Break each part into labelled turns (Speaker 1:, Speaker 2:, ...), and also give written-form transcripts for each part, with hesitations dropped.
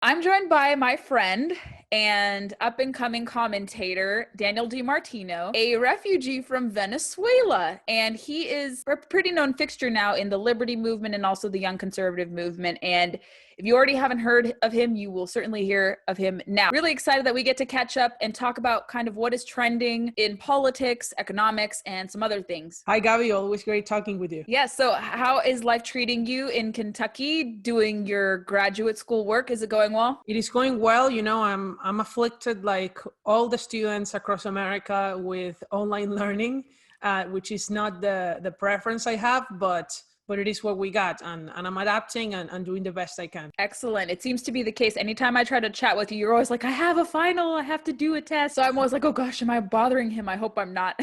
Speaker 1: I'm joined by my friend and up and coming commentator, Daniel DiMartino, a refugee from Venezuela. And he is a pretty known fixture now in the liberty movement and also the young conservative movement. And if you already haven't heard of him, you will certainly hear of him now. Really excited that we get to catch up and talk about kind of what is trending in politics, economics, and some other things.
Speaker 2: Hi, Gabby. Always great talking with you.
Speaker 1: Yeah, so how is life treating you in Kentucky doing your graduate school work? Is it going well?
Speaker 2: It is going well. I'm afflicted like all the students across America with online learning, which is not the preference I have, but it is what we got, and I'm adapting and doing the best I can.
Speaker 1: Excellent. It seems to be the case. Anytime I try to chat with you, you're always like, I have a final, I have to do a test. So I'm always like, oh gosh, am I bothering him? I hope I'm not.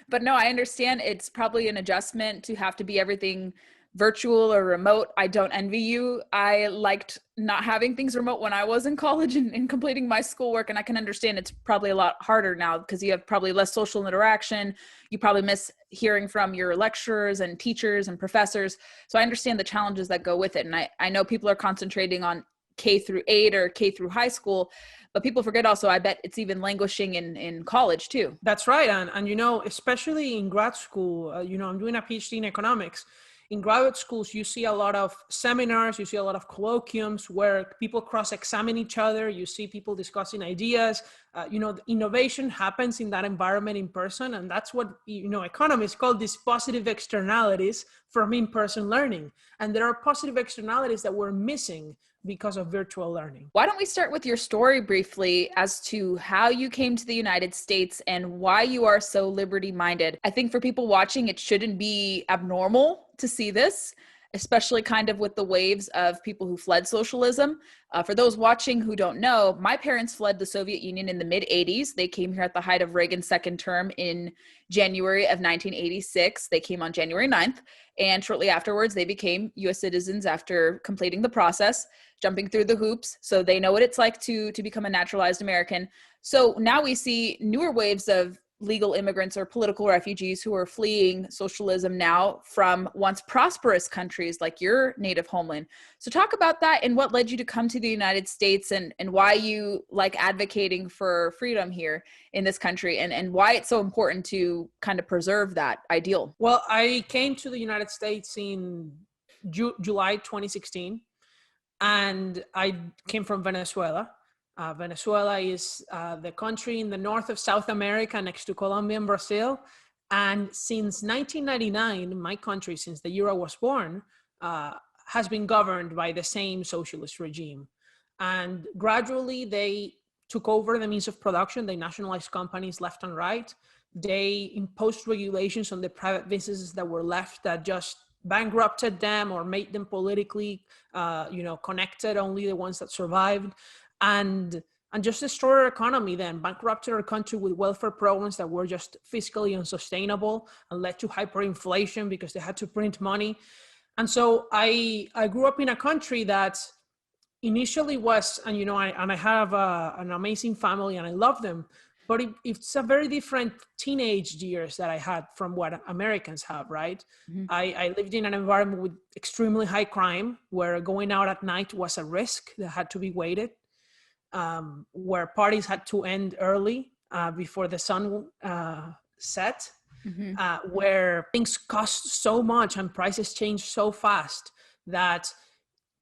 Speaker 1: But no, I understand it's probably an adjustment to have to be everything virtual or remote. I don't envy you. I liked not having things remote when I was in college and completing my schoolwork. And I can understand it's probably a lot harder now because you have probably less social interaction. You probably miss hearing from your lecturers and teachers and professors. So I understand the challenges that go with it. And I know people are concentrating on K-8 or K through high school, but people forget also, I bet it's even languishing in college too.
Speaker 2: That's right. And especially in grad school, I'm doing a Ph.D. in economics. In graduate schools, you see a lot of seminars, you see a lot of colloquiums where people cross-examine each other. You see people discussing ideas. The innovation happens in that environment in person. And that's what, economists call these positive externalities from in-person learning. And there are positive externalities that we're missing because of virtual learning.
Speaker 1: Why don't we start with your story briefly as to how you came to the United States and why you are so liberty-minded? I think for people watching, it shouldn't be abnormal to see this, especially kind of with the waves of people who fled socialism. For those watching who don't know, my parents fled the Soviet Union in the mid-'80s. They came here at the height of Reagan's second term in January of 1986. They came on January 9th, and shortly afterwards, they became U.S. citizens after completing the process, jumping through the hoops. So they know what it's like to become a naturalized American. So now we see newer waves of legal immigrants or political refugees who are fleeing socialism now from once prosperous countries like your native homeland. So talk about that and what led you to come to the United States and why you like advocating for freedom here in this country and why it's so important to kind of preserve that ideal.
Speaker 2: Well, I came to the United States in July 2016, and I came from Venezuela. Venezuela is the country in the north of South America next to Colombia and Brazil. And since 1999, my country, since the year I was born, has been governed by the same socialist regime. And gradually they took over the means of production. They nationalized companies left and right. They imposed regulations on the private businesses that were left that just bankrupted them or made them politically connected, only the ones that survived. And just destroy our economy, then bankrupted our country with welfare programs that were just fiscally unsustainable and led to hyperinflation because they had to print money. And so I grew up in a country that initially was, I have an amazing family and I love them, but it's a very different teenage years that I had from what Americans have, right? Mm-hmm. I lived in an environment with extremely high crime where going out at night was a risk that had to be weighted. Where parties had to end early before the sun set, mm-hmm. Where things cost so much and prices change so fast that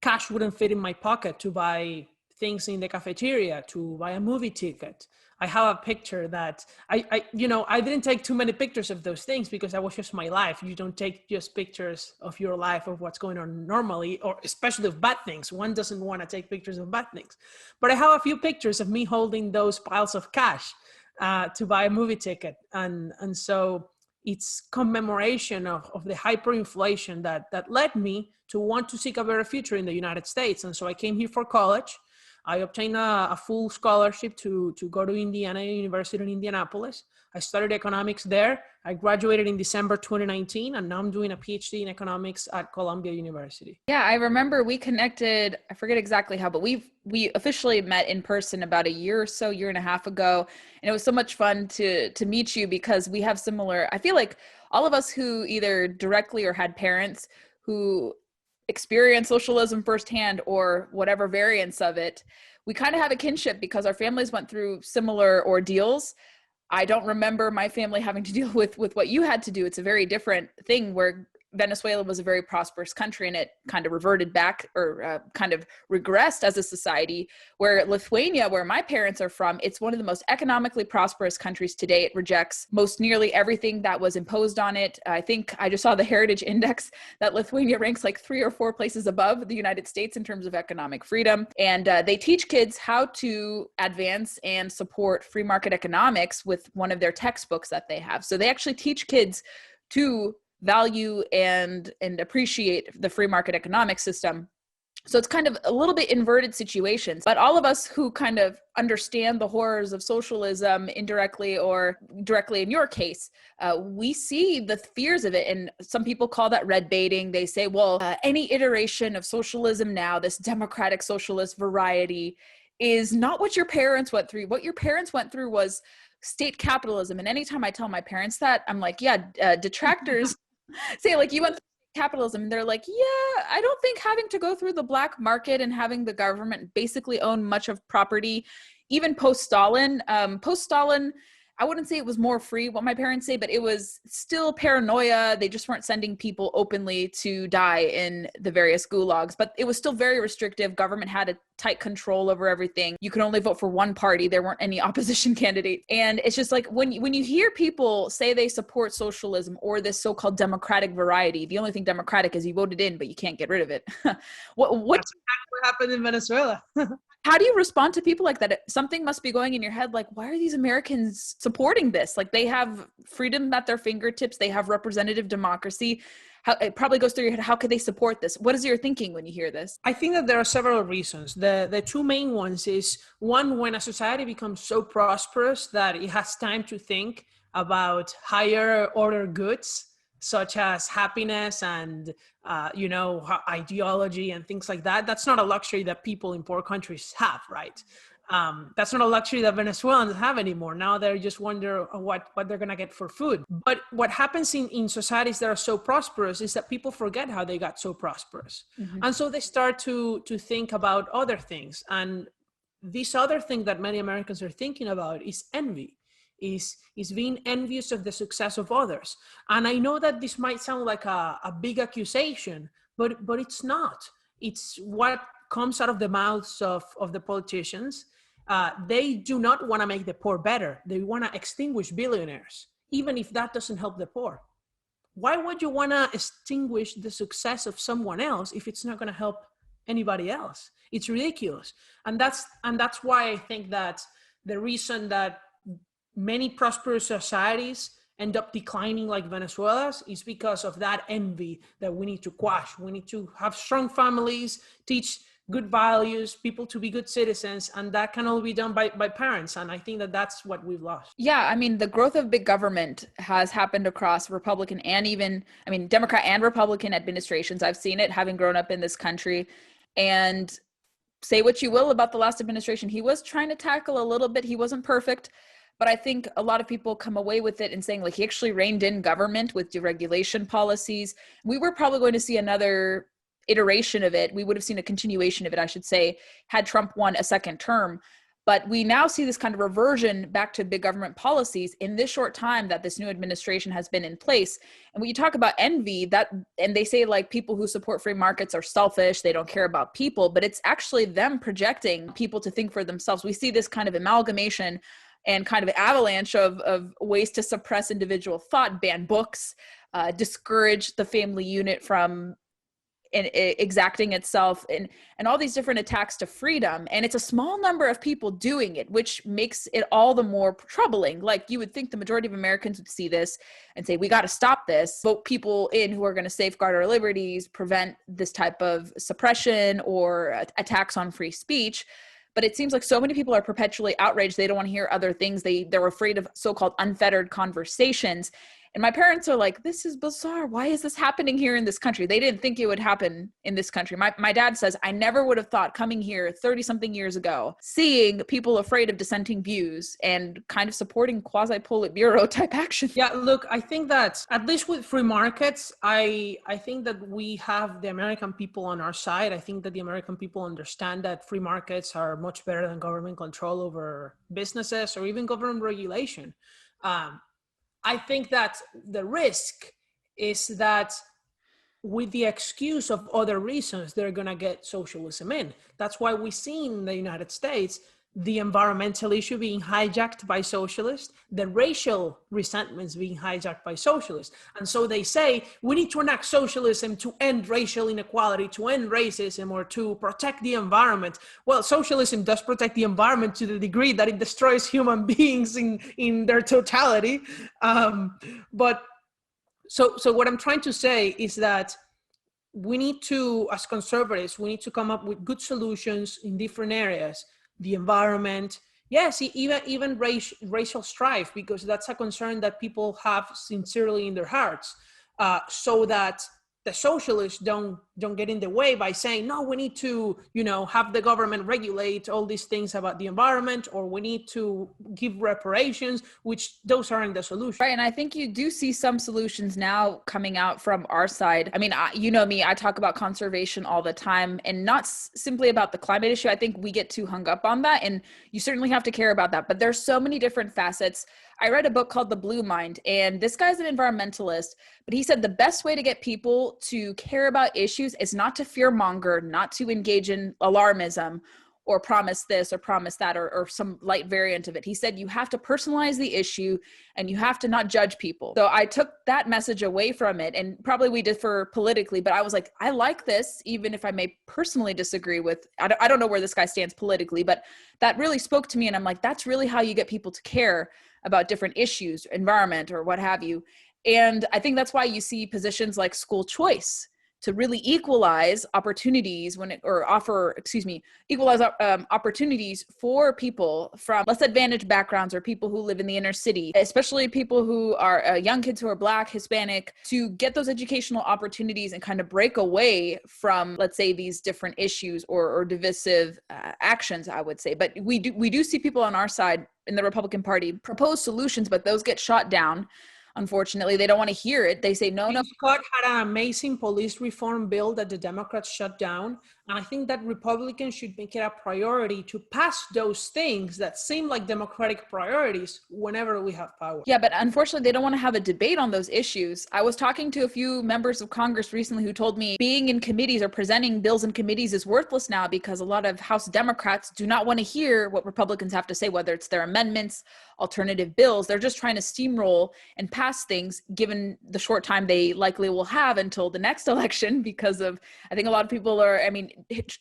Speaker 2: cash wouldn't fit in my pocket to buy things in the cafeteria, to buy a movie ticket. I have a picture that I didn't take too many pictures of those things because that was just my life. You don't take just pictures of your life of what's going on normally, or especially of bad things. One doesn't want to take pictures of bad things. But I have a few pictures of me holding those piles of cash to buy a movie ticket. And so it's commemoration of the hyperinflation that led me to want to seek a better future in the United States. And so I came here for college. I obtained a full scholarship to go to Indiana University in Indianapolis. I studied economics there. I graduated in December 2019, and now I'm doing a PhD in economics at Columbia University.
Speaker 1: Yeah, I remember we connected, I forget exactly how, but we officially met in person about a year or so, year and a half ago. And it was so much fun to meet you because we have similar, I feel like all of us who either directly or had parents who experience socialism firsthand or whatever variants of it, we kind of have a kinship because our families went through similar ordeals. I don't remember my family having to deal with what you had to do. It's a very different thing where Venezuela was a very prosperous country and it kind of reverted back or kind of regressed as a society, where Lithuania, where my parents are from, it's one of the most economically prosperous countries today. It rejects most nearly everything that was imposed on it. I think I just saw the Heritage Index that Lithuania ranks like 3 or 4 places above the United States in terms of economic freedom. And they teach kids how to advance and support free market economics with one of their textbooks that they have. So they actually teach kids to value and appreciate the free market economic system. So it's kind of a little bit inverted situations, but all of us who kind of understand the horrors of socialism indirectly or directly in your case, we see the fears of it. And some people call that red baiting. They say, well, any iteration of socialism now, this democratic socialist variety, is not what your parents went through. What your parents went through was state capitalism. And anytime I tell my parents that, I'm like, yeah, detractors say like, you went through capitalism, and they're like, yeah, I don't think having to go through the black market and having the government basically own much of property, even post-Stalin, I wouldn't say it was more free, what my parents say, but it was still paranoia. They just weren't sending people openly to die in the various gulags, but it was still very restrictive. Government had a tight control over everything. You could only vote for one party. There weren't any opposition candidates. And it's just like when you hear people say they support socialism or this so-called democratic variety, the only thing democratic is you voted in, but you can't get rid of it. what
Speaker 2: That's exactly what happened in Venezuela.
Speaker 1: How do you respond to people like that? Something must be going in your head like, why are these Americans supporting this? Like, they have freedom at their fingertips. They have representative democracy. It probably goes through your head, how could they support this? What is your thinking when you hear this?
Speaker 2: I think that there are several reasons. The two main ones is, one, when a society becomes so prosperous that it has time to think about higher order goods, such as happiness and ideology and things like that. That's not a luxury that people in poor countries have, right? That's not a luxury that Venezuelans have anymore. Now they just wonder what they're going to get for food. But what happens in societies that are so prosperous is that people forget how they got so prosperous. Mm-hmm. And so they start to think about other things. And this other thing that many Americans are thinking about is envy. Is being envious of the success of others. And I know that this might sound like a big accusation, but it's not. It's what comes out of the mouths of the politicians. They do not want to make the poor better. They want to extinguish billionaires, even if that doesn't help the poor. Why would you want to extinguish the success of someone else if it's not going to help anybody else? It's ridiculous. And that's why I think that the reason that many prosperous societies end up declining like Venezuela's is because of that envy that we need to quash. We need to have strong families, teach good values, people to be good citizens, and that can only be done by parents. And I think that that's what we've lost.
Speaker 1: Yeah, I mean, the growth of big government has happened across Republican and Democrat and Republican administrations. I've seen it having grown up in this country. And say what you will about the last administration, he was trying to tackle a little bit. He wasn't perfect. But I think a lot of people come away with it and saying, like, he actually reined in government with deregulation policies. We were probably going to see another iteration of it. We would have seen a continuation of it, I should say, had Trump won a second term. But we now see this kind of reversion back to big government policies in this short time that this new administration has been in place. And when you talk about envy, and they say like people who support free markets are selfish, they don't care about people, but it's actually them projecting people to think for themselves. We see this kind of amalgamation and kind of avalanche of ways to suppress individual thought, ban books, discourage the family unit from exacting itself, and all these different attacks to freedom. And it's a small number of people doing it, which makes it all the more troubling. Like, you would think the majority of Americans would see this and say, we got to stop this, vote people in who are going to safeguard our liberties, prevent this type of suppression or attacks on free speech. But it seems like so many people are perpetually outraged. They don't want to hear other things. They're afraid of so-called unfettered conversations. And my parents are like, this is bizarre. Why is this happening here in this country? They didn't think it would happen in this country. My dad says, I never would have thought coming here 30 something years ago, seeing people afraid of dissenting views and kind of supporting quasi-Politburo type action.
Speaker 2: Yeah, look, I think that at least with free markets, I think that we have the American people on our side. I think that the American people understand that free markets are much better than government control over businesses or even government regulation. I think that the risk is that with the excuse of other reasons, they're going to get socialism in. That's why we see in the United States the environmental issue being hijacked by socialists, the racial resentments being hijacked by socialists. And so they say, we need to enact socialism to end racial inequality, to end racism, or to protect the environment. Well, socialism does protect the environment to the degree that it destroys human beings in their totality. But so what I'm trying to say is that we need to, as conservatives, we need to come up with good solutions in different areas. The environment, yes, even racial strife, because that's a concern that people have sincerely in their hearts, so that the socialists don't get in the way by saying, no, we need to, have the government regulate all these things about the environment, or we need to give reparations, which those aren't the solution.
Speaker 1: Right. And I think you do see some solutions now coming out from our side. I mean, you know me, I talk about conservation all the time, and not simply about the climate issue. I think we get too hung up on that, and you certainly have to care about that. But there's so many different facets. I read a book called The Blue Mind, and this guy's an environmentalist, but he said the best way to get people to care about issues is not to fearmonger, not to engage in alarmism or promise this or promise that, or some light variant of it. He said you have to personalize the issue and you have to not judge people. So I took that message away from it, and probably we differ politically, but I was like, I like this, even if I may personally disagree with, I don't know where this guy stands politically, but that really spoke to me. And I'm like, that's really how you get people to care about different issues, environment, or what have you. And I think that's why you see positions like school choice to really equalize opportunities equalize opportunities for people from less advantaged backgrounds or people who live in the inner city, especially people who are young kids who are Black, Hispanic, to get those educational opportunities and kind of break away from, let's say, these different issues or divisive actions, I would say. But we do see people on our side in the Republican Party propose solutions, but those get shot down. Unfortunately, they don't want to hear it. They say, no.
Speaker 2: Scott had an amazing police reform bill that the Democrats shut down. And I think that Republicans should make it a priority to pass those things that seem like Democratic priorities whenever we have power.
Speaker 1: Yeah, but unfortunately, they don't want to have a debate on those issues. I was talking to a few members of Congress recently who told me being in committees or presenting bills in committees is worthless now because a lot of House Democrats do not want to hear what Republicans have to say, whether it's their amendments, alternative bills. They're just trying to steamroll and pass things given the short time they likely will have until the next election, because of, I think a lot of people are, I mean,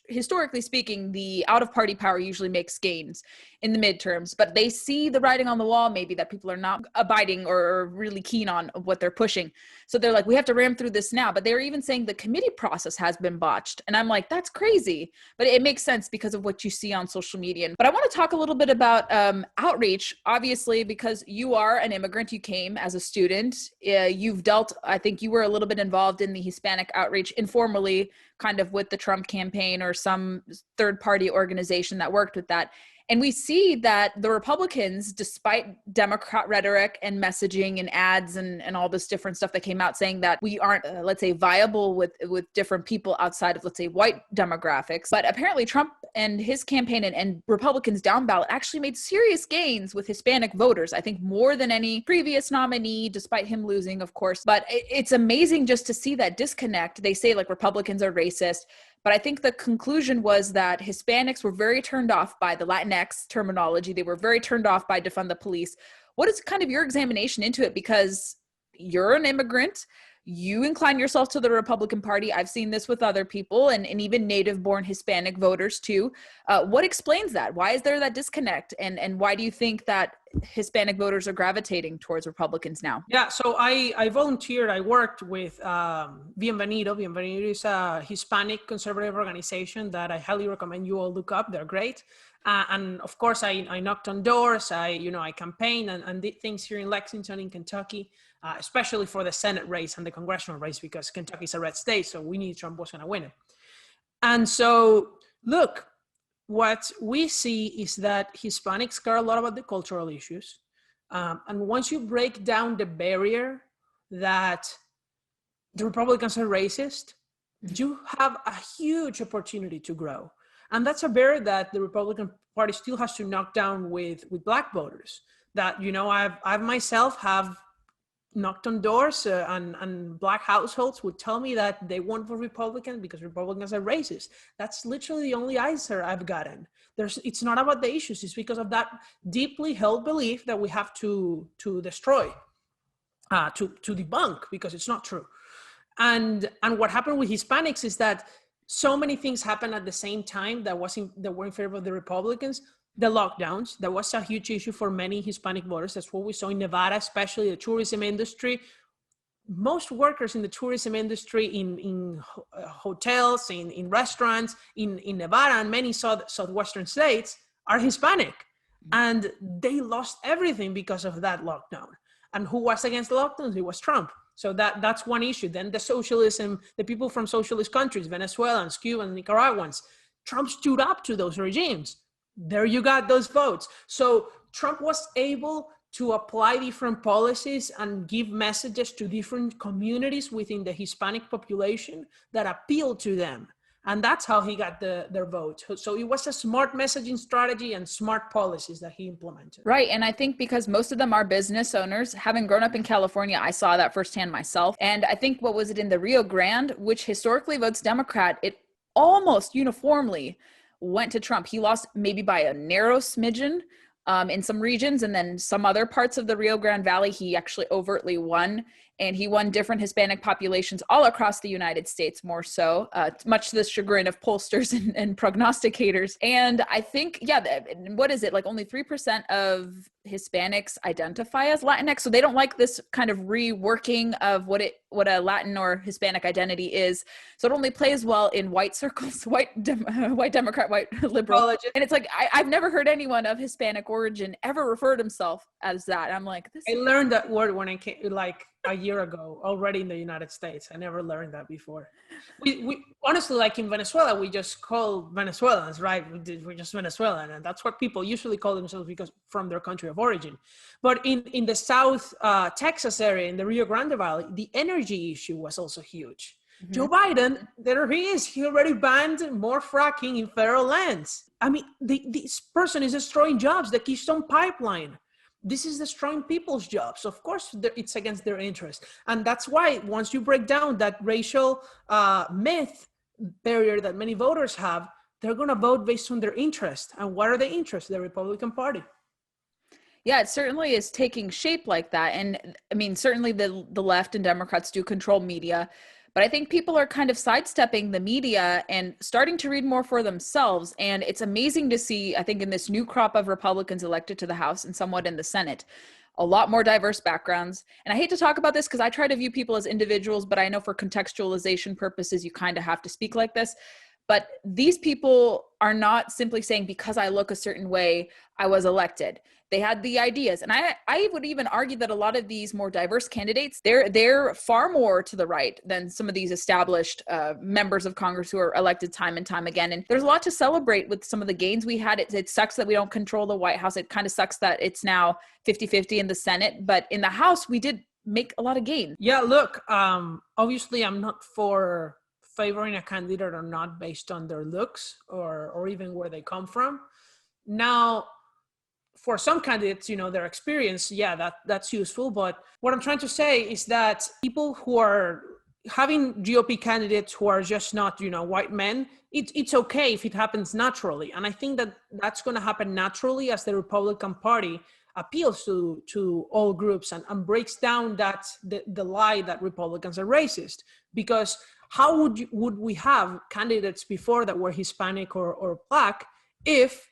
Speaker 1: historically speaking, the out-of-party power usually makes gains in the midterms, but they see the writing on the wall, maybe that people are not abiding or really keen on what they're pushing. So they're like, we have to ram through this now. But they're even saying the committee process has been botched. And I'm like, that's crazy. But it makes sense because of what you see on social media. But I want to talk a little bit about outreach, obviously, because you are an immigrant. You came as a student. You've dealt, I think you were a little bit involved in the Hispanic outreach informally, kind of with the Trump campaign or some third-party organization that worked with that. And we see that the Republicans, despite Democrat rhetoric and messaging and ads and all this different stuff that came out saying that we aren't, let's say, viable with different people outside of, let's say, white demographics. But apparently Trump and his campaign and Republicans down ballot actually made serious gains with Hispanic voters, I think more than any previous nominee, despite him losing, of course. But it's amazing just to see that disconnect. They say like Republicans are racist, but I think the conclusion was that Hispanics were very turned off by the Latinx terminology. They were very turned off by defund the police. What is kind of your examination into it? Because you're an immigrant, you incline yourself to the Republican Party. I've seen this with other people and even native-born Hispanic voters too. What explains that? Why is there that disconnect? And why do you think that Hispanic voters are gravitating towards Republicans now?
Speaker 2: Yeah, so I volunteered. I worked with Bienvenido. Bienvenido is a Hispanic conservative organization that I highly recommend you all look up. They're great. And of course, I knocked on doors. I campaigned and did things here in Lexington, in Kentucky, especially for the Senate race and the congressional race, because Kentucky is a red state, so we knew Trump was going to win it. And so, look, what we see is that Hispanics care a lot about the cultural issues. And once you break down the barrier that the Republicans are racist, you have a huge opportunity to grow. And that's a barrier that the Republican Party still has to knock down with Black voters. That, I've myself have knocked on doors and Black households would tell me that they want for Republicans because Republicans are racist. That's literally the only answer I've gotten. It's not about the issues. It's because of that deeply held belief that we have to destroy, to debunk, because it's not true. And what happened with Hispanics is that so many things happened at the same time that were in favor of the Republicans. The lockdowns, that was a huge issue for many Hispanic voters. That's what we saw in Nevada, especially the tourism industry. Most workers in the tourism industry, in hotels, in restaurants, in Nevada and many southwestern states are Hispanic. And they lost everything because of that lockdown. And who was against the lockdowns? It was Trump. So that's one issue. Then the socialism, the people from socialist countries, Venezuelans, Cubans, Nicaraguans, Trump stood up to those regimes. There you got those votes. So Trump was able to apply different policies and give messages to different communities within the Hispanic population that appealed to them. And that's how he got their vote. So it was a smart messaging strategy and smart policies that he implemented.
Speaker 1: Right. And I think because most of them are business owners, having grown up in California, I saw that firsthand myself. And I think, what was it, in the Rio Grande, which historically votes Democrat, it almost uniformly went to Trump. He lost maybe by a narrow smidgen in some regions, and then some other parts of the Rio Grande Valley, he actually overtly won. And he won different Hispanic populations all across the United States, more so, much to the chagrin of pollsters and prognosticators. And I think, what is it? Like only 3% of Hispanics identify as Latinx. So they don't like this kind of reworking of what a Latin or Hispanic identity is. So it only plays well in white circles, white Democrat, white liberal. And it's like, I've never heard anyone of Hispanic origin ever referred himself as that. I'm like,
Speaker 2: I learned that word when I came, like a year ago, already in the United States. I never learned that before. We honestly, like in Venezuela, we just call Venezuelans, right? We're just Venezuelan, and that's what people usually call themselves because from their country of origin. But in the South Texas area, in the Rio Grande Valley, the energy issue was also huge. Mm-hmm. Joe Biden, there he is. He already banned more fracking in federal lands. I mean, this person is destroying jobs. The Keystone Pipeline. This is destroying people's jobs. Of course, it's against their interest. And that's why once you break down that racial myth barrier that many voters have, they're going to vote based on their interest. And what are the interests? The Republican Party.
Speaker 1: Yeah, it certainly is taking shape like that. And I mean, certainly the left and Democrats do control media. But I think people are kind of sidestepping the media and starting to read more for themselves. And it's amazing to see, I think, in this new crop of Republicans elected to the House and somewhat in the Senate, a lot more diverse backgrounds. And I hate to talk about this because I try to view people as individuals, but I know for contextualization purposes, you kind of have to speak like this. But these people are not simply saying, because I look a certain way, I was elected. They had the ideas. And I would even argue that a lot of these more diverse candidates, they're far more to the right than some of these established members of Congress who are elected time and time again. And there's a lot to celebrate with some of the gains we had. It sucks that we don't control the White House. It kind of sucks that it's now 50-50 in the Senate. But in the House, we did make a lot of gains.
Speaker 2: Yeah, look, obviously I'm not for favoring a candidate or not based on their looks or even where they come from. Now, for some candidates, their experience, that's useful. But what I'm trying to say is that people who are having GOP candidates who are just not, white men, it's okay if it happens naturally. And I think that that's going to happen naturally as the Republican Party appeals to all groups and breaks down the lie that Republicans are racist. Because how would we have candidates before that were Hispanic or Black if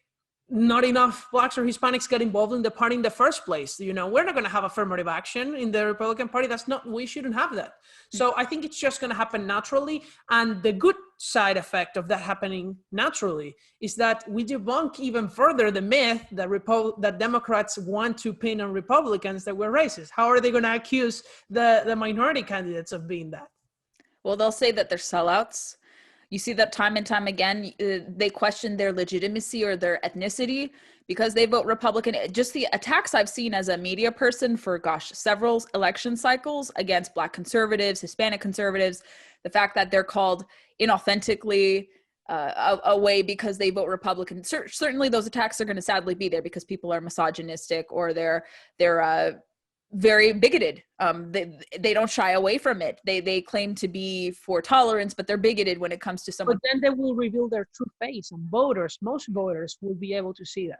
Speaker 2: not enough blacks or Hispanics get involved in the party in the first place. We're not going to have affirmative action in the Republican Party. We shouldn't have that. So I think it's just going to happen naturally. And the good side effect of that happening naturally is that we debunk even further the myth that Democrats want to pin on Republicans that we're racist. How are they going to accuse the minority candidates of being that?
Speaker 1: Well, they'll say that they're sellouts. You see that time and time again. They question their legitimacy or their ethnicity because they vote Republican. Just the attacks I've seen as a media person for, several election cycles against Black conservatives, Hispanic conservatives, the fact that they're called inauthentically away because they vote Republican. Certainly those attacks are going to sadly be there because people are misogynistic or they're very bigoted. They don't shy away from it. They claim to be for tolerance, but they're bigoted when it comes to someone.
Speaker 2: But then they will reveal their true face, and most voters will be able to see that.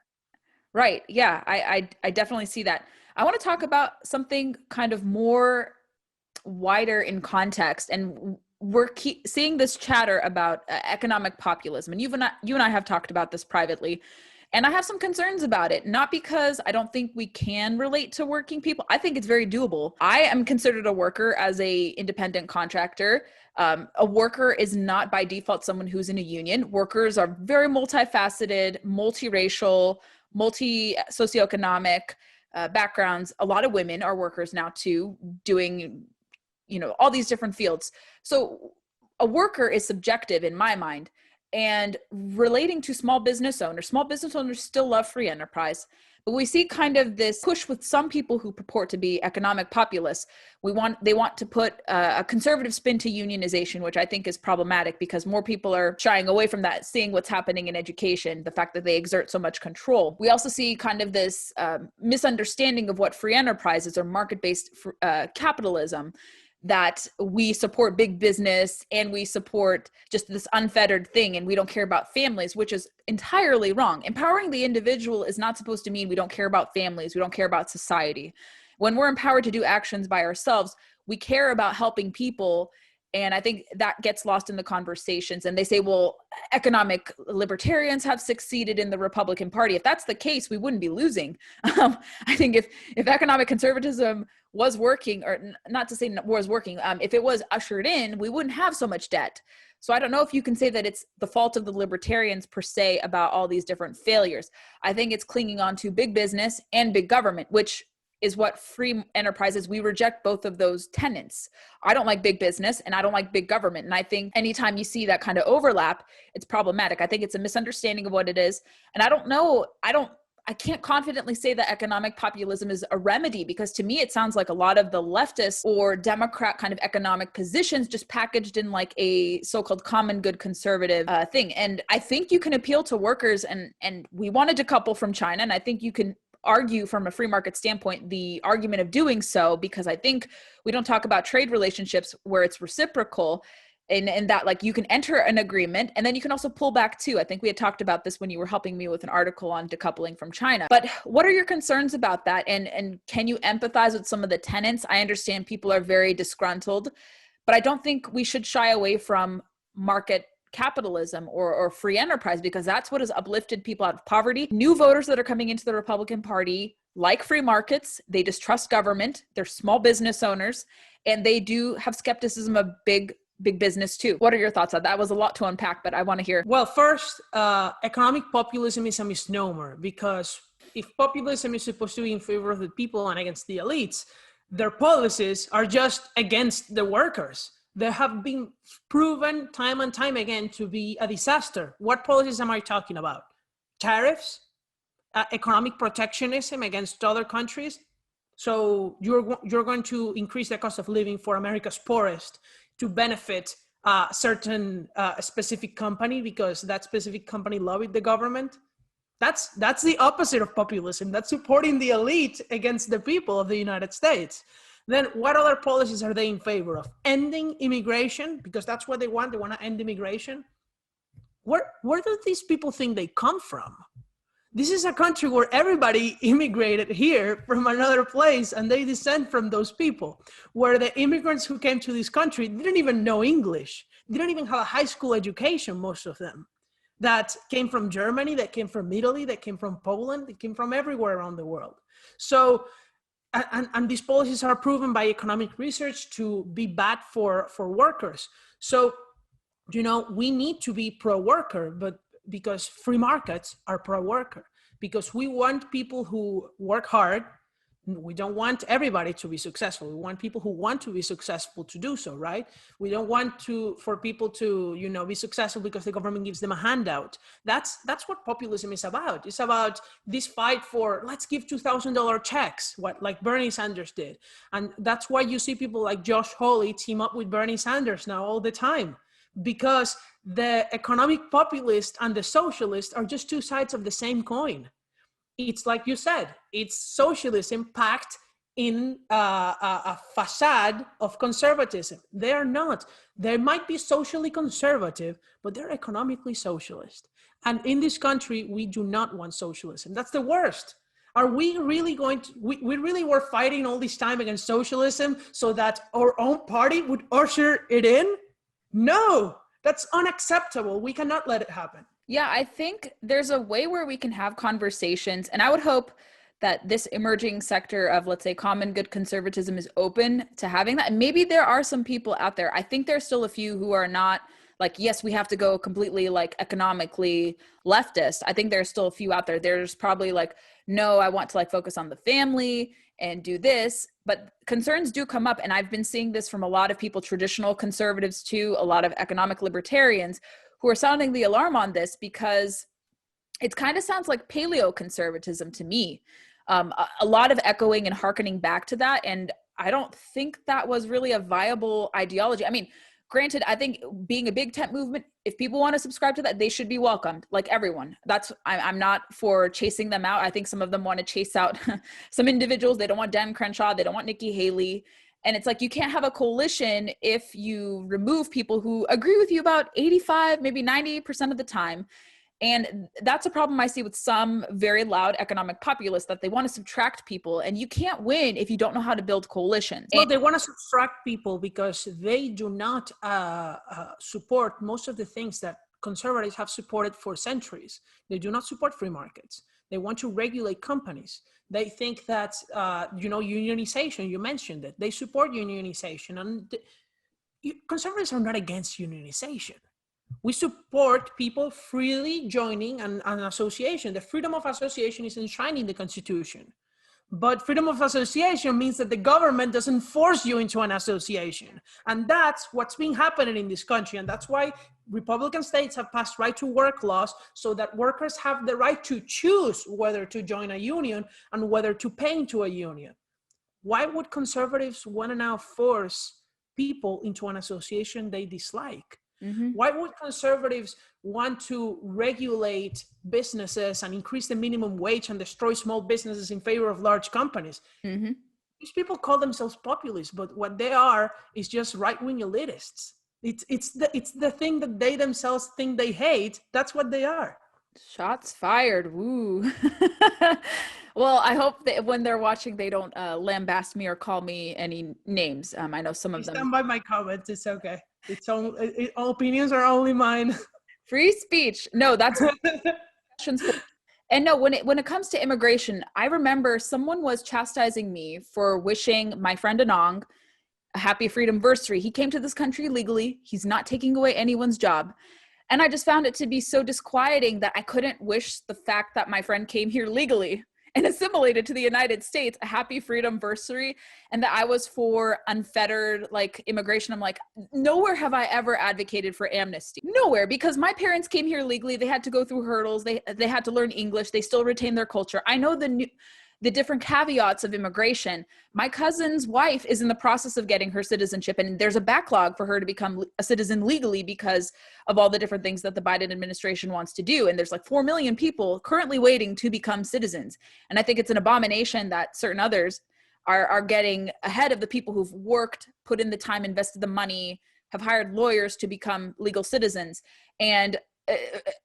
Speaker 1: Right. Yeah, I definitely see that. I want to talk about something kind of more wider in context, and we're seeing this chatter about economic populism, and you and I have talked about this privately. And I have some concerns about it, not because I don't think we can relate to working people. I think it's very doable. I am considered a worker as a independent contractor. A worker is not by default someone who's in a union. Workers are very multifaceted, multiracial, multi-socioeconomic backgrounds. A lot of women are workers now too, doing, all these different fields. So a worker is subjective in my mind. And relating to small business owners still love free enterprise. But we see kind of this push with some people who purport to be economic populists. They want to put a conservative spin to unionization, which I think is problematic because more people are shying away from that, seeing what's happening in education, the fact that they exert so much control. We also see kind of this misunderstanding of what free enterprise is or market-based capitalism, that we support big business and we support just this unfettered thing and we don't care about families, which is entirely wrong. Empowering the individual is not supposed to mean we don't care about families, we don't care about society. When we're empowered to do actions by ourselves, we care about helping people. And I think that gets lost in the conversations. And they say, well, economic libertarians have succeeded in the Republican Party. If that's the case, we wouldn't be losing. I think if economic conservatism was working, or not to say was working, if it was ushered in, we wouldn't have so much debt. So I don't know if you can say that it's the fault of the libertarians per se about all these different failures. I think it's clinging on to big business and big government, which is what free enterprise is. We reject both of those tenets. I don't like big business and I don't like big government. And I think anytime you see that kind of overlap, it's problematic. I think it's a misunderstanding of what it is. And I can't confidently say that economic populism is a remedy, because to me, it sounds like a lot of the leftist or Democrat kind of economic positions just packaged in like a so-called common good conservative thing. And I think you can appeal to workers, and we want to decouple from China. And I think you can argue from a free market standpoint the argument of doing so, because I think we don't talk about trade relationships where it's reciprocal, and that like you can enter an agreement and then you can also pull back too. I think we had talked about this when you were helping me with an article on decoupling from China. But what are your concerns about that? And can you empathize with some of the tenets? I understand people are very disgruntled, but I don't think we should shy away from market capitalism or free enterprise, because that's what has uplifted people out of poverty. New voters that are coming into the Republican Party like free markets, they distrust government, they're small business owners, and they do have skepticism of big business too. What are your thoughts on that? That was a lot to unpack, but I want to hear.
Speaker 2: Well, first, economic populism is a misnomer, because if populism is supposed to be in favor of the people and against the elites, their policies are just against the workers. They have been proven time and time again to be a disaster. What policies am I talking about? Tariffs, economic protectionism against other countries. So you're going to increase the cost of living for America's poorest to benefit a certain specific company because that specific company lobbied the government. That's the opposite of populism. That's supporting the elite against the people of the United States. Then what other policies are they in favor of? Ending immigration, because that's what they want. They want to end immigration. Where do these people think they come from? This is a country where everybody immigrated here from another place and they descend from those people, where the immigrants who came to this country didn't even know English. They didn't even have a high school education, most of them. that came from Germany, that came from Italy, that came from Poland, that came from everywhere around the world. So, and these policies are proven by economic research to be bad for workers. So, we need to be pro-worker, but because free markets are pro-worker, because we want people who work hard. We don't want everybody to be successful. We want people who want to be successful to do so, right? We don't want for people to, be successful because the government gives them a handout. That's what populism is about. It's about this fight for, let's give $2,000 checks, like Bernie Sanders did. And that's why you see people like Josh Hawley team up with Bernie Sanders now all the time, because the economic populist and the socialist are just two sides of the same coin. It's like you said, it's socialism packed in a facade of conservatism. They are not. They might be socially conservative, but they're economically socialist. And in this country, we do not want socialism. That's the worst. Are we really we really were fighting all this time against socialism so that our own party would usher it in? No, that's unacceptable. We cannot let it happen.
Speaker 1: Yeah, I think there's a way where we can have conversations, and I would hope that this emerging sector of, let's say, common good conservatism is open to having that. And maybe there are some people out there. I think there's still a few who are not like, yes, we have to go completely like economically leftist. I think there's still a few out there. There's probably like, no, I want to like focus on the family and do this. But concerns do come up. And I've been seeing this from a lot of people, traditional conservatives too, a lot of economic libertarians who are sounding the alarm on this, because it kind of sounds like paleo-conservatism to me. A lot of echoing and hearkening back to that. And I don't think that was really a viable ideology. I mean, granted, I think being a big tent movement, if people want to subscribe to that, they should be welcomed, like everyone. I'm not for chasing them out. I think some of them want to chase out some individuals. They don't want Dan Crenshaw. They don't want Nikki Haley. And it's like, you can't have a coalition if you remove people who agree with you about 85, maybe 90% of the time. And that's a problem I see with some very loud economic populists, that they want to subtract people, and you can't win if you don't know how to build coalitions.
Speaker 2: Well, they want to subtract people because they do not support most of the things that conservatives have supported for centuries. They do not support free markets. They want to regulate companies. They think that, unionization, you mentioned it. They support unionization. And conservatives are not against unionization. We support people freely joining an association. The freedom of association is enshrined in the Constitution. But freedom of association means that the government doesn't force you into an association. And that's what's been happening in this country. And that's why Republican states have passed right to work laws, so that workers have the right to choose whether to join a union and whether to pay into a union. Why would conservatives want to now force people into an association they dislike? Mm-hmm. Why would conservatives want to regulate businesses and increase the minimum wage and destroy small businesses in favor of large companies? Mm-hmm. These people call themselves populists, but what they are is just right-wing elitists. It's the thing that they themselves think they hate. That's what they are.
Speaker 1: Shots fired. Woo. Well, I hope that when they're watching, they don't lambast me or call me any names. I know some of them.
Speaker 2: Stand by my comments. It's okay. All opinions are only mine.
Speaker 1: Free speech. No, that's and no, when it comes to immigration, I remember someone was chastising me for wishing my friend Anong a happy freedomversary. He came to this country legally. He's not taking away anyone's job. And I just found it to be so disquieting that I couldn't wish the fact that my friend came here legally and assimilated to the United States a happy freedomversary, and that I was for unfettered like immigration. I'm like, nowhere have I ever advocated for amnesty. Nowhere, because my parents came here legally. They had to go through hurdles. They had to learn English. They still retain their culture. I know the different caveats of immigration. My cousin's wife is in the process of getting her citizenship, and there's a backlog for her to become a citizen legally because of all the different things that the Biden administration wants to do. And there's like 4 million people currently waiting to become citizens. And I think it's an abomination that certain others are getting ahead of the people who've worked, put in the time, invested the money, have hired lawyers to become legal citizens. And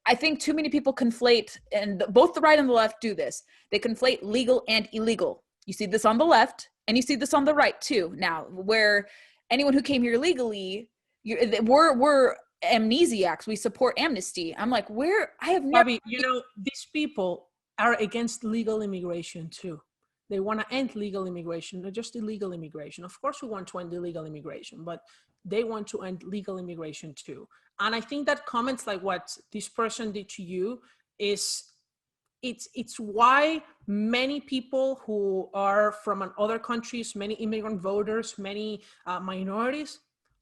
Speaker 1: I think too many people conflate, and both the right and the left do this. They conflate legal and illegal. You see this on the left, and you see this on the right too. Now, where anyone who came here legally, we're amnesiacs. We support amnesty. I'm like, where? I have never.
Speaker 2: Bobby, you know, these people are against legal immigration too. They want to end legal immigration, not just illegal immigration. Of course, we want to end illegal immigration, but they want to end legal immigration too. And I think that comments like what this person did to you is it's why many people who are from other countries, many immigrant voters, many minorities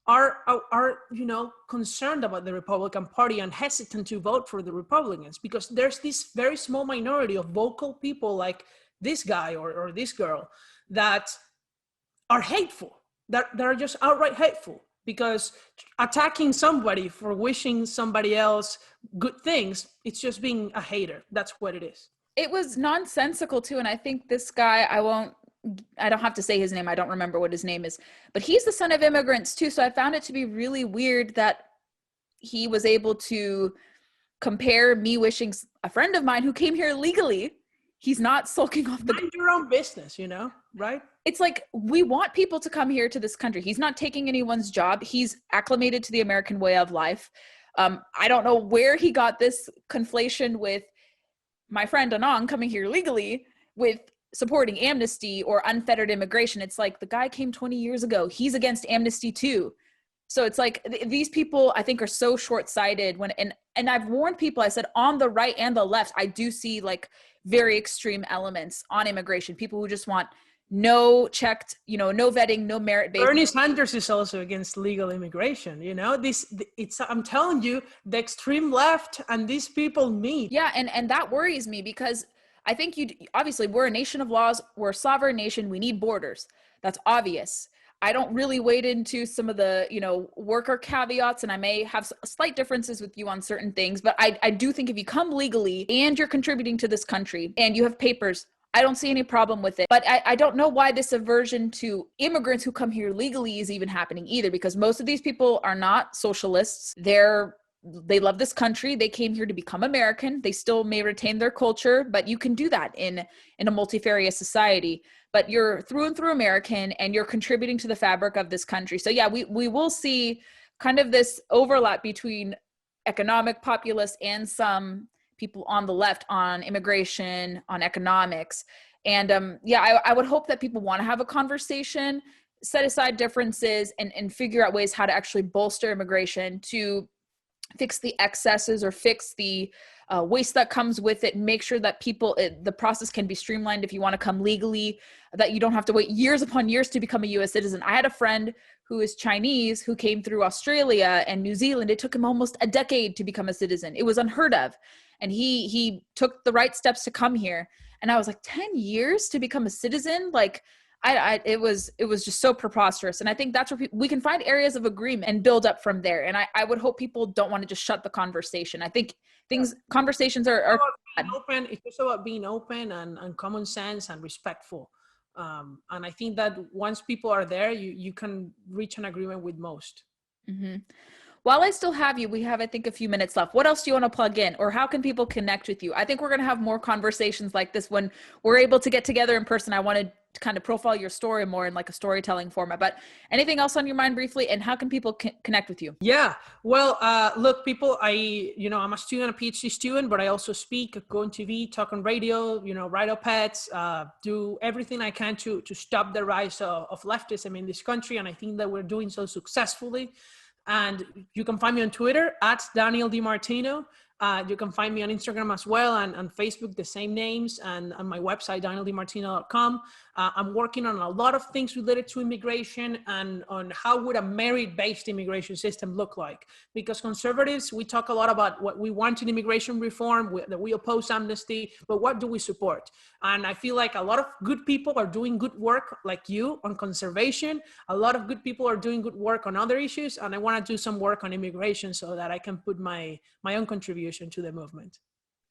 Speaker 2: are you know concerned about the Republican Party and hesitant to vote for the Republicans, because there's this very small minority of vocal people like this guy or this girl that are hateful, that are just outright hateful, because attacking somebody for wishing somebody else good things, it's just being a hater. That's what it is.
Speaker 1: It was nonsensical too. And I think this guy, I don't have to say his name. I don't remember what his name is, but he's the son of immigrants too. So I found it to be really weird that he was able to compare me wishing a friend of mine who came here legally. He's not sulking off the.
Speaker 2: Mind your own business, you know, right?
Speaker 1: It's like, we want people to come here to this country. He's not taking anyone's job. He's acclimated to the American way of life. I don't know where he got this conflation with my friend Anang coming here legally with supporting amnesty or unfettered immigration. It's like, the guy came 20 years ago. He's against amnesty too. So it's like, these people, I think, are so short-sighted when, and I've warned people, I said, on the right and the left, I do see like very extreme elements on immigration. People who just want no checked, you know, no vetting, no merit-based.
Speaker 2: Bernie Sanders is also against legal immigration. You know, I'm telling you, the extreme left and these people meet.
Speaker 1: Yeah. And that worries me, because I think obviously we're a nation of laws. We're a sovereign nation. We need borders. That's obvious. I don't really wade into some of the, you know, worker caveats, and I may have slight differences with you on certain things, but I do think if you come legally and you're contributing to this country and you have papers, I don't see any problem with it. But I don't know why this aversion to immigrants who come here legally is even happening either, because most of these people are not socialists. They love this country. They came here to become American. They still may retain their culture, but you can do that in a multifarious society. But you're through and through American, and you're contributing to the fabric of this country. So yeah, we will see kind of this overlap between economic populists and some people on the left on immigration, on economics. And yeah, I would hope that people want to have a conversation, set aside differences, and figure out ways how to actually bolster immigration to fix the excesses or fix the waste that comes with it, and make sure that the process can be streamlined if you want to come legally, that you don't have to wait years upon years to become a US citizen. I had a friend who is Chinese who came through Australia and New Zealand. It took him almost a decade to become a citizen. It was unheard of. And he took the right steps to come here. And I was like, 10 years to become a citizen? Like, it was just so preposterous. And I think that's where we can find areas of agreement and build up from there. And I would hope people don't want to just shut the conversation. I think conversations are
Speaker 2: open. It's just about being open and common sense and respectful. And I think that once people are there, you can reach an agreement with most.
Speaker 1: Mm-hmm. While I still have you, we have, I think, a few minutes left. What else do you want to plug in, or how can people connect with you? I think we're going to have more conversations like this when we're able to get together in person. I wanted to kind of profile your story more in like a storytelling format, but anything else on your mind briefly, and how can people connect with you?
Speaker 2: Yeah, well, look, people, I'm a student, a PhD student, but I also speak, go on TV, talk on radio, write op-eds, do everything I can to stop the rise of leftism in this country. And I think that we're doing so successfully. And you can find me on Twitter at Daniel DiMartino. You can find me on Instagram as well, and on Facebook, the same names, and on my website, danieldimartino.com. I'm working on a lot of things related to immigration and on how would a merit-based immigration system look like. Because conservatives, we talk a lot about what we want in immigration reform, that we oppose amnesty, but what do we support? And I feel like a lot of good people are doing good work like you on conservation. A lot of good people are doing good work on other issues, and I want to do some work on immigration so that I can put my own contribution to the movement.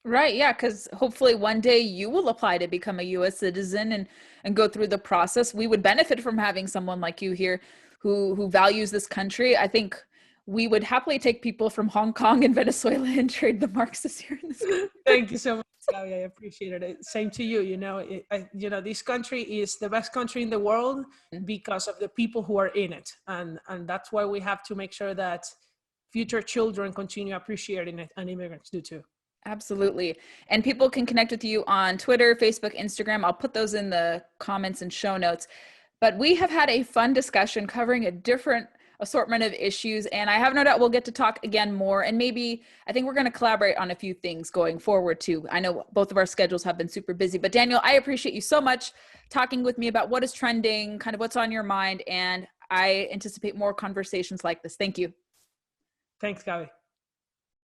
Speaker 1: Right. Yeah. Because hopefully one day you will apply to become a U.S. citizen and go through the process. We would benefit from having someone like you here who values this country. I think we would happily take people from Hong Kong and Venezuela and trade the Marxists here in this country.
Speaker 2: Thank you so much. I appreciate it. Same to you. This country is the best country in the world because of the people who are in it. And that's why we have to make sure that future children continue appreciating it, and immigrants do too.
Speaker 1: Absolutely. And people can connect with you on Twitter, Facebook, Instagram. I'll put those in the comments and show notes. But we have had a fun discussion covering a different assortment of issues, and I have no doubt we'll get to talk again more. And maybe I think we're going to collaborate on a few things going forward too. I know both of our schedules have been super busy, but Daniel, I appreciate you so much talking with me about what is trending, kind of what's on your mind, and I anticipate more conversations like this. Thank you.
Speaker 2: Thanks, Gabby.